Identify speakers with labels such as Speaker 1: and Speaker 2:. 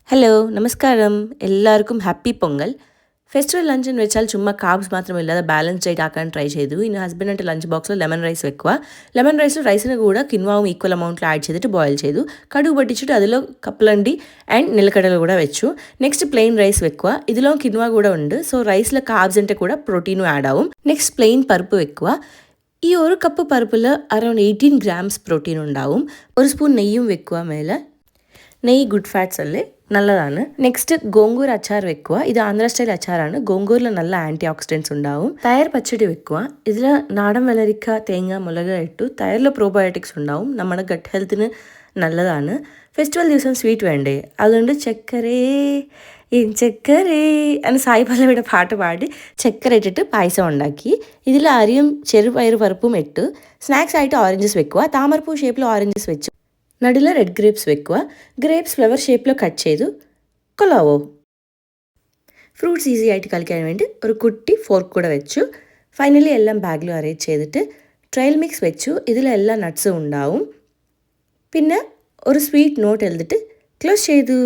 Speaker 1: Hello നമസ്കാരം എല്ലാവർക്കും happy Pongal. Festival lunch എന്ന് വെച്ചാൽ ചുമ്മാ കാർബ്സ് മാത്രമില്ലാതെ ബാലൻസ് ഡയറ്റ് ആക്കാൻ ട്രൈ ചെയ്തു. ഇനി ഹസ്ബൻഡിൻ്റെ ലഞ്ച് ബോക്സിൽ ലെമൺ റൈസ് വെക്കുക. ലെമൺ റൈസിൽ റൈസിന് കൂടെ കിൻവാവും ഈക്വൽ എമൗണ്ടിൽ ആഡ് ചെയ്തിട്ട് ബോയിൽ ചെയ്തു. കടുക് പൊട്ടിച്ചിട്ട് അതിൽ കപ്പലണ്ടി ആൻഡ് നിലക്കടല കൂടെ വെച്ചു. നെക്സ്റ്റ് പ്ലെയിൻ റൈസ് വെക്കുക. ഇതിലും കിൻവ കൂടെ ഉണ്ട്, സോ റൈസിലെ കാർബ്സിൻ്റെ കൂടെ പ്രോട്ടീനും ആഡ് ആവും. നെക്സ്റ്റ് പ്ലെയിൻ പരിപ്പ് വെക്കുക. ഈ ഒരു കപ്പ് പരിപ്പിൽ അറൗണ്ട് 18 grams പ്രോട്ടീൻ ഉണ്ടാവും. ഒരു സ്പൂൺ നെയ്യും വെക്കുക മേലെ. നെയ്യ് ഗുഡ് ഫാറ്റ്സ് അല്ലേ, നല്ലതാണ്. നെക്സ്റ്റ് ഗോങ്കൂർ അച്ചാർ വെക്കുക. ഇത് ആന്ധ്ര സ്റ്റൈൽ അച്ചാറാണ്. ഗോങ്കൂരിൽ നല്ല ആൻറ്റി ഓക്സിഡൻസ് ഉണ്ടാവും. തയർ പച്ചടി വെക്കുക. ഇതിൽ നാടൻ വെള്ളരിക്ക, തേങ്ങ, മുളക് ഇട്ടു. തയറിൽ പ്രോബയോട്ടിക്സ് ഉണ്ടാവും, നമ്മുടെ ഗട്ട് ഹെൽത്തിന് നല്ലതാണ്. ഫെസ്റ്റിവൽ ദിവസം സ്വീറ്റ് വേണ്ടേ, അതുകൊണ്ട് ചക്കരേ എന്ന് സായി പല്ലവിയുടെ പാട്ട് പാടി ചക്കര ഇട്ടിട്ട് പായസം ഉണ്ടാക്കി. ഇതിൽ അരിയും ചെറുപയർ പരിപ്പും ഇട്ടു. സ്നാക്സ് ആയിട്ട് ഓറഞ്ചസ് വെക്കുക. താമരപ്പൂ ഷേപ്പിൽ ഓറഞ്ചസ് വെച്ചു. നടുവിൽ റെഡ് ഗ്രേപ്സ് വെക്കുക. ഗ്രേപ്സ് ഫ്ലവർ ഷേപ്പിൽ കട്ട് ചെയ്തു. കൊള്ളാവോ? ഫ്രൂട്ട്സ് ഈസി ആയിട്ട് കളിക്കാൻ വേണ്ടി ഒരു കുട്ടി ഫോർക്ക് കൂടെ വെച്ചു. ഫൈനലി എല്ലാം ബാഗിലും അറേഞ്ച് ചെയ്തിട്ട് ട്രയൽ മിക്സ് വെച്ചു. ഇതിലെല്ലാം നട്ട്സും ഉണ്ടാവും. പിന്നെ ഒരു സ്വീറ്റ് നോട്ട് എഴുതിട്ട് ക്ലോസ് ചെയ്തു.